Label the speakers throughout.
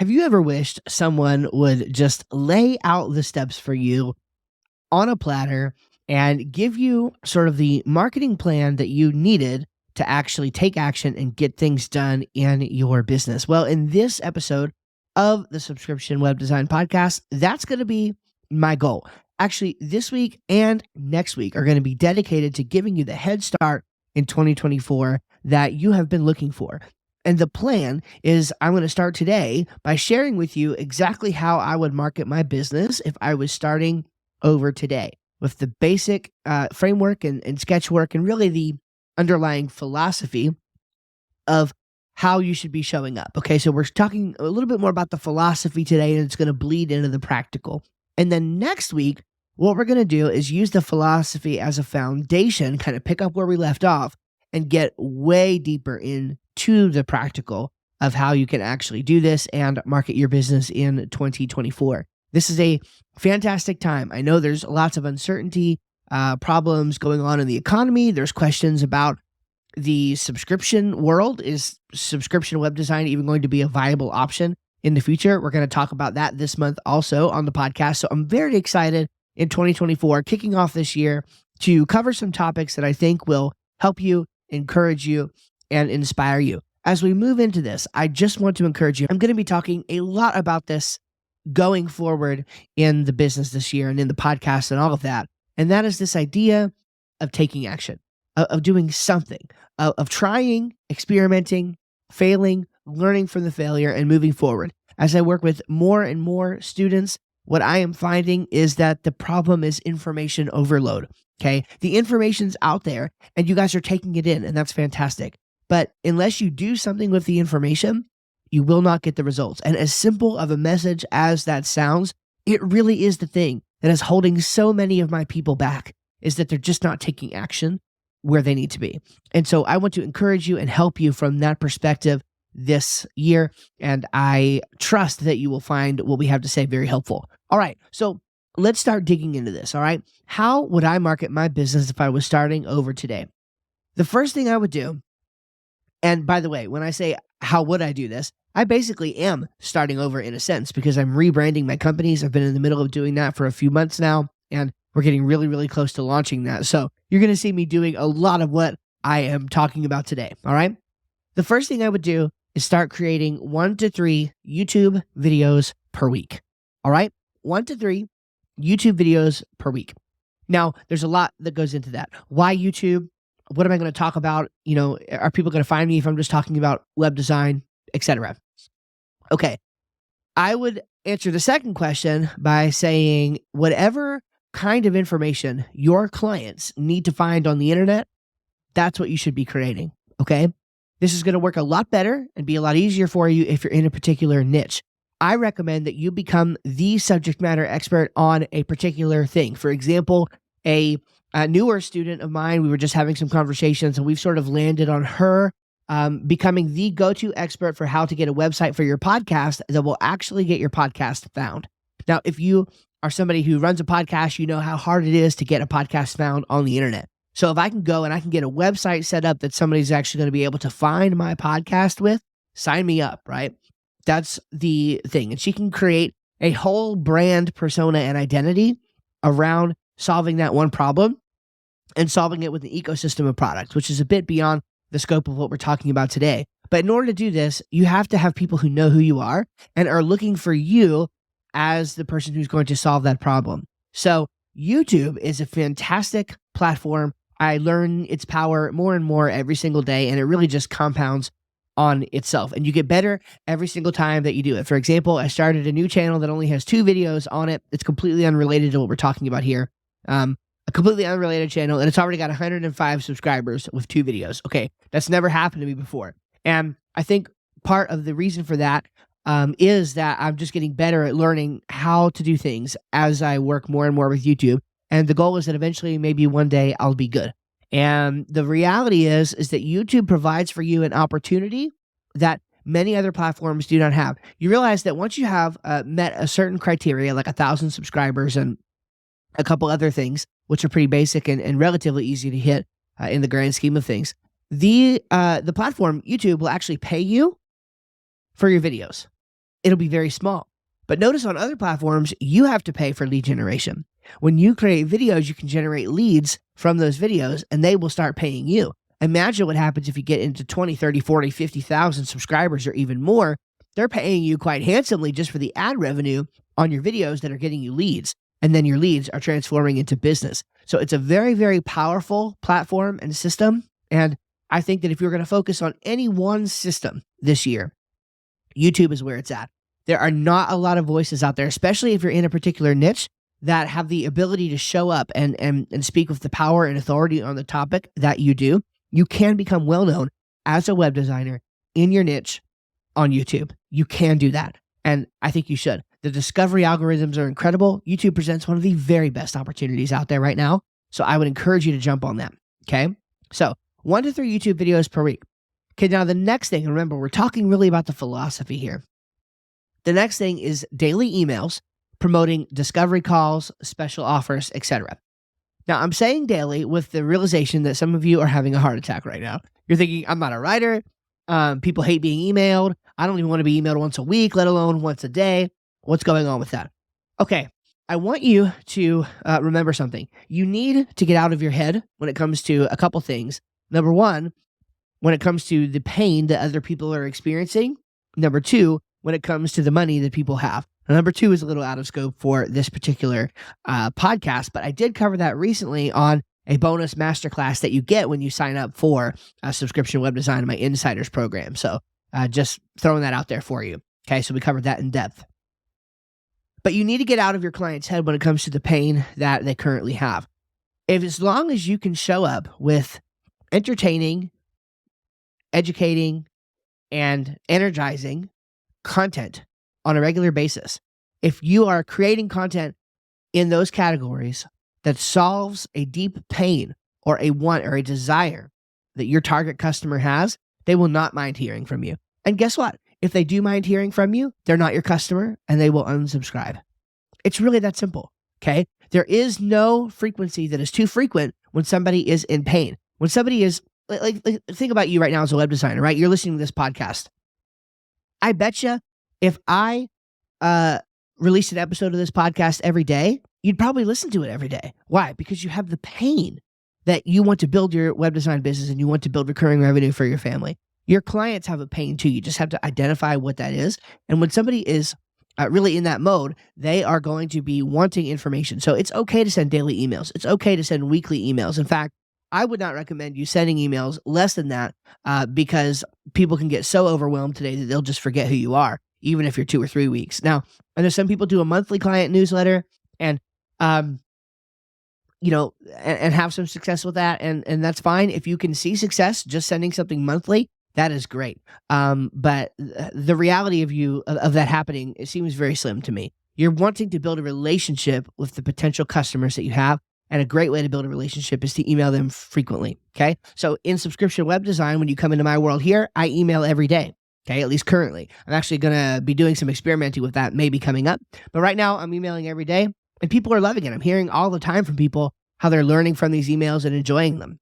Speaker 1: Have you ever wished someone would just lay out the steps for you on a platter and give you sort of the marketing plan that you needed to actually take action and get things done in your business? Well, in this episode of the Subscription Web Design Podcast, that's going to be my goal. Actually, this week and next week are going to be dedicated to giving you the head start in 2024 that you have been looking for. And the plan is I'm going to start today by sharing with you exactly how I would market my business if I was starting over today, with the basic framework and sketch work and really the underlying philosophy of how you should be showing up. Okay, so we're talking a little bit more about the philosophy today, and it's going to bleed into the practical. And then next week, what we're going to do is use the philosophy as a foundation, kind of pick up where we left off and get way deeper into the practical of how you can actually do this and market your business in 2024. This is a fantastic time. I know there's lots of uncertainty, problems going on in the economy. There's questions about the subscription world. Is subscription web design even going to be a viable option in the future? We're going to talk about that this month also on the podcast. So I'm very excited in 2024, kicking off this year, to cover some topics that I think will help you, encourage you, and inspire you. As we move into this, I just want to encourage you. I'm going to be talking a lot about this going forward in the business this year and in the podcast and all of that. And that is this idea of taking action, of doing something, of trying, experimenting, failing, learning from the failure, and moving forward. As I work with more and more students, what I am finding is that the problem is information overload. Okay. The information's out there and you guys are taking it in, and that's fantastic. But unless you do something with the information, you will not get the results. And as simple of a message as that sounds, it really is the thing that is holding so many of my people back, is that they're just not taking action where they need to be. And so I want to encourage you and help you from that perspective this year. And I trust that you will find what we have to say very helpful. All right. So let's start digging into this. All right. How would I market my business if I was starting over today? The first thing I would do, and by the way, when I say how would I do this, I basically am starting over in a sense, because I'm rebranding my companies. I've been in the middle of doing that for a few months now, and we're getting really, really close to launching that. So you're going to see me doing a lot of what I am talking about today. All right. The first thing I would do is start creating 1 to 3 YouTube videos per week. All right. 1 to 3 YouTube videos per week. Now, there's a lot that goes into that. Why YouTube? What am I going to talk about? Are people going to find me if I'm just talking about web design, etc.? Okay. I would answer the second question by saying whatever kind of information your clients need to find on the internet, that's what you should be creating. Okay. This is going to work a lot better and be a lot easier for you if you're in a particular niche. I recommend that you become the subject matter expert on a particular thing. For example, a newer student of mine, we were just having some conversations and we've sort of landed on her becoming the go-to expert for how to get a website for your podcast that will actually get your podcast found. Now, if you are somebody who runs a podcast, you know how hard it is to get a podcast found on the internet. So if I can go and I can get a website set up that somebody's actually going to be able to find my podcast with, sign me up, right? That's the thing. And she can create a whole brand persona and identity around solving that one problem and solving it with an ecosystem of products, which is a bit beyond the scope of what we're talking about today. But in order to do this, you have to have people who know who you are and are looking for you as the person who's going to solve that problem. So YouTube is a fantastic platform. I learn its power more and more every single day, and it really just compounds on itself. And you get better every single time that you do it. For example, I started a new channel that only has 2 videos on it. It's completely unrelated to what we're talking about here. A completely unrelated channel, and it's already got 105 subscribers with 2 videos. Okay, that's never happened to me before. And I think part of the reason for that is that I'm just getting better at learning how to do things as I work more and more with YouTube. And the goal is that eventually, maybe one day, I'll be good. And the reality is that YouTube provides for you an opportunity that many other platforms do not have. You realize that once you have met a certain criteria, like 1,000 subscribers and a couple other things, which are pretty basic and relatively easy to hit in the grand scheme of things, the platform, YouTube, will actually pay you for your videos. it'll be very small. But notice on other platforms, you have to pay for lead generation. When you create videos, you can generate leads from those videos and they will start paying you. Imagine what happens if you get into 20, 30, 40, 50,000 subscribers or even more. They're paying you quite handsomely just for the ad revenue on your videos that are getting you leads. And then your leads are transforming into business. So it's a very, very powerful platform and system. And I think that if you're going to focus on any one system this year, YouTube is where it's at. There are not a lot of voices out there, especially if you're in a particular niche, that have the ability to show up and speak with the power and authority on the topic that you do. You can become well known as a web designer in your niche on YouTube. You can do that. And I think you should. The discovery algorithms are incredible. YouTube presents one of the very best opportunities out there right now. So I would encourage you to jump on that. Okay. So 1 to 3 YouTube videos per week. Okay. Now the next thing, and remember, we're talking really about the philosophy here. The next thing is daily emails promoting discovery calls, special offers, etc. Now, I'm saying daily with the realization that some of you are having a heart attack right now. You're thinking, I'm not a writer. People hate being emailed. I don't even want to be emailed once a week, let alone once a day. What's going on with that? Okay, I want you to remember something. You need to get out of your head when it comes to a couple things. Number one, when it comes to the pain that other people are experiencing. Number two, when it comes to the money that people have. Now, number two is a little out of scope for this particular podcast, but I did cover that recently on a bonus masterclass that you get when you sign up for a subscription web design in my Insiders program. So just throwing that out there for you. Okay, so we covered that in depth. But you need to get out of your client's head when it comes to the pain that they currently have. As long as you can show up with entertaining, educating, and energizing content on a regular basis, if you are creating content in those categories that solves a deep pain or a want or a desire that your target customer has, they will not mind hearing from you. And guess what? If they do mind hearing from you, they're not your customer and they will unsubscribe. It's really that simple, okay? There is no frequency that is too frequent when somebody is in pain. When somebody is, like think about you right now as a web designer, right? You're listening to this podcast. I bet you if I released an episode of this podcast every day, you'd probably listen to it every day. Why? Because you have the pain that you want to build your web design business and you want to build recurring revenue for your family. Your clients have a pain too. You just have to identify what that is. And when somebody is really in that mode, they are going to be wanting information. So it's okay to send daily emails. It's okay to send weekly emails. In fact, I would not recommend you sending emails less than that because people can get so overwhelmed today that they'll just forget who you are, even if you're 2 or 3 weeks. Now, I know some people do a monthly client newsletter and and have some success with that. And that's fine. If you can see success just sending something monthly, that is great. But the reality of that happening, it seems very slim to me. You're wanting to build a relationship with the potential customers that you have. And a great way to build a relationship is to email them frequently. Okay. So in subscription web design, when you come into my world here, I email every day. Okay. At least currently. I'm actually going to be doing some experimenting with that maybe coming up. But right now I'm emailing every day and people are loving it. I'm hearing all the time from people how they're learning from these emails and enjoying them.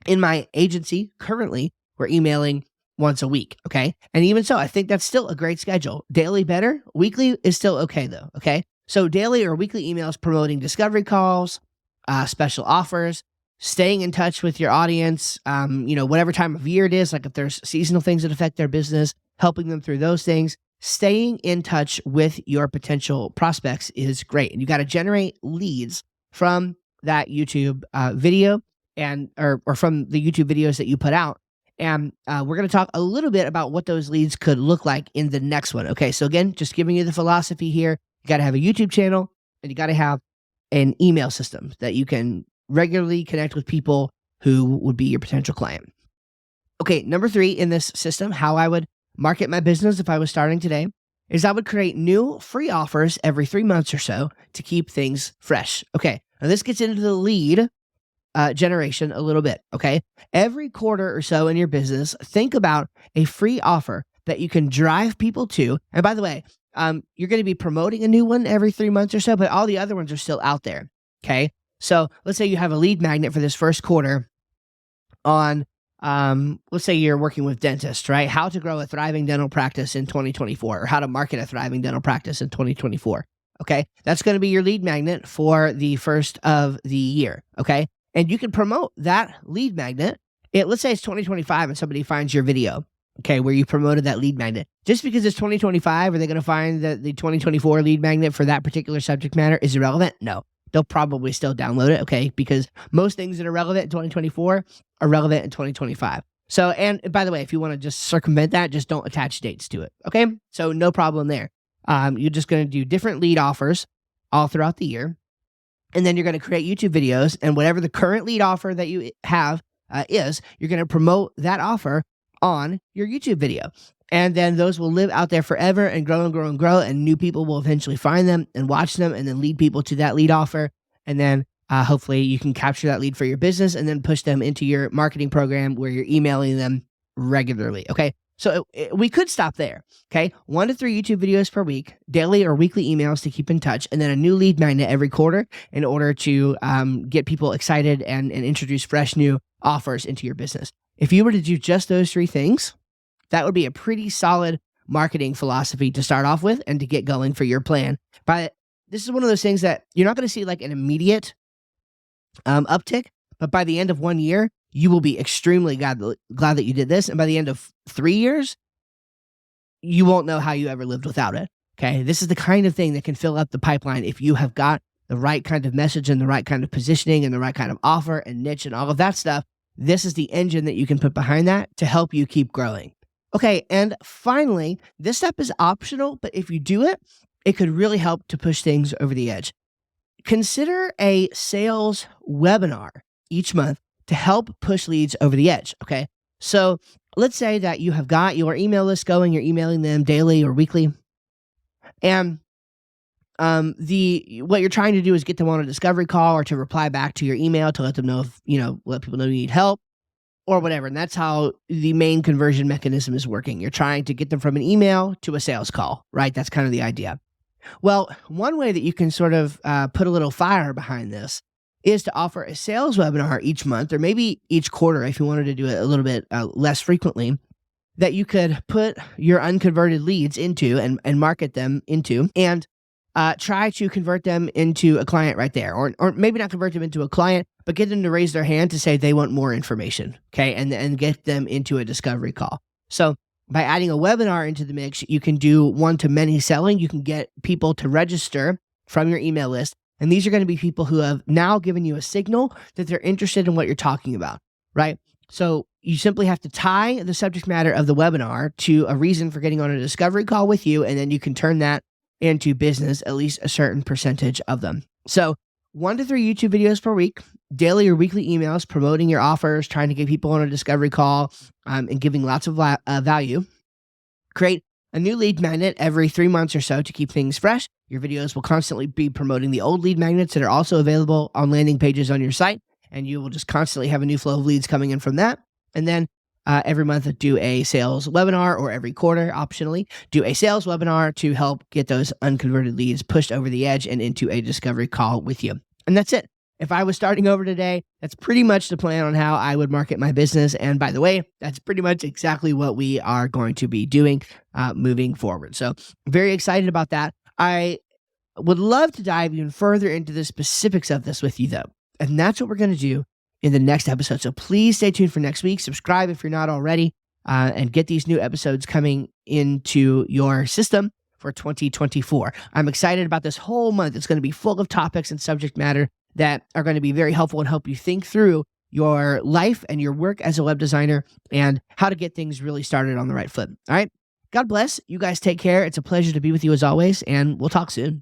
Speaker 1: In my agency, currently, we're emailing once a week. Okay. And even so, I think that's still a great schedule. Daily better. Weekly is still okay though. Okay. So daily or weekly emails promoting discovery calls, special offers, staying in touch with your audience, whatever time of year it is, like if there's seasonal things that affect their business, helping them through those things, staying in touch with your potential prospects is great. And you got to generate leads from that YouTube video or from the YouTube videos that you put out. And we're going to talk a little bit about what those leads could look like in the next one. Okay, so again, just giving you the philosophy here. You got to have a YouTube channel and you got to have an email system that you can regularly connect with people who would be your potential client. Okay, number 3 in this system, how I would market my business if I was starting today, is I would create new free offers every 3 months or so to keep things fresh. Okay, now this gets into the lead generation a little bit, okay? Every quarter or so in your business, think about a free offer that you can drive people to. And by the way, you're going to be promoting a new one every 3 months or so, but all the other ones are still out there, okay? So let's say you have a lead magnet for this first quarter on let's say you're working with dentists, right? How to grow a thriving dental practice in 2024, or how to market a thriving dental practice in 2024. Okay. That's going to be your lead magnet for the first of the year. Okay. And you can promote that lead magnet. Let's say it's 2025 and somebody finds your video, okay, where you promoted that lead magnet. Just because it's 2025, are they going to find that the 2024 lead magnet for that particular subject matter is irrelevant? No. They'll probably still download it, okay, because most things that are relevant in 2024 are relevant in 2025. So, and by the way, if you want to just circumvent that, just don't attach dates to it, okay? So no problem there. You're just going to do different lead offers all throughout the year. And then you're going to create YouTube videos, and whatever the current lead offer that you have is, you're going to promote that offer on your YouTube video. And then those will live out there forever and grow and grow and grow. And new people will eventually find them and watch them and then lead people to that lead offer. And then hopefully you can capture that lead for your business and then push them into your marketing program where you're emailing them regularly. Okay. So we could stop there. Okay. 1 to 3 YouTube videos per week, daily or weekly emails to keep in touch, and then a new lead magnet every quarter in order to get people excited and introduce fresh new offers into your business. If you were to do just those 3 things, that would be a pretty solid marketing philosophy to start off with and to get going for your plan. But this is one of those things that you're not going to see like an immediate uptick, but by the end of 1 year, you will be extremely glad that you did this. And by the end of 3 years, you won't know how you ever lived without it. Okay. This is the kind of thing that can fill up the pipeline if you have got the right kind of message and the right kind of positioning and the right kind of offer and niche and all of that stuff. This is the engine that you can put behind that to help you keep growing. Okay, and finally, this step is optional, but if you do it, it could really help to push things over the edge. Consider a sales webinar each month to help push leads over the edge, okay? So let's say that you have got your email list going, you're emailing them daily or weekly, and what you're trying to do is get them on a discovery call or to reply back to your email to let them know if, let people know you need help or whatever. And that's how the main conversion mechanism is working. You're trying to get them from an email to a sales call, right? That's kind of the idea. Well, one way that you can sort of put a little fire behind this is to offer a sales webinar each month, or maybe each quarter if you wanted to do it a little bit less frequently, that you could put your unconverted leads into and market them into, and try to convert them into a client right there, or maybe not convert them into a client, but get them to raise their hand to say they want more information, okay, and get them into a discovery call. So by adding a webinar into the mix, you can do one-to-many selling. You can get people to register from your email list, and these are going to be people who have now given you a signal that they're interested in what you're talking about, right? So you simply have to tie the subject matter of the webinar to a reason for getting on a discovery call with you, and then you can turn that into business, at least a certain percentage of them. So 1 to 3 YouTube videos per week, daily or weekly emails promoting your offers, trying to get people on a discovery call, and giving lots of value. Create a new lead magnet every 3 months or so to keep things fresh. Your videos will constantly be promoting the old lead magnets that are also available on landing pages on your site, and you will just constantly have a new flow of leads coming in from that. And then every month, do a sales webinar, or every quarter, optionally, do a sales webinar to help get those unconverted leads pushed over the edge and into a discovery call with you. And that's it. If I was starting over today, that's pretty much the plan on how I would market my business. And by the way, that's pretty much exactly what we are going to be doing moving forward. So very excited about that. I would love to dive even further into the specifics of this with you, though. And that's what we're going to do in the next episode. So please stay tuned for next week. Subscribe if you're not already, and get these new episodes coming into your system for 2024. I'm excited about this whole month. It's going to be full of topics and subject matter that are going to be very helpful and help you think through your life and your work as a web designer and how to get things really started on the right foot. All right. God bless. You guys take care. It's a pleasure to be with you as always, and we'll talk soon.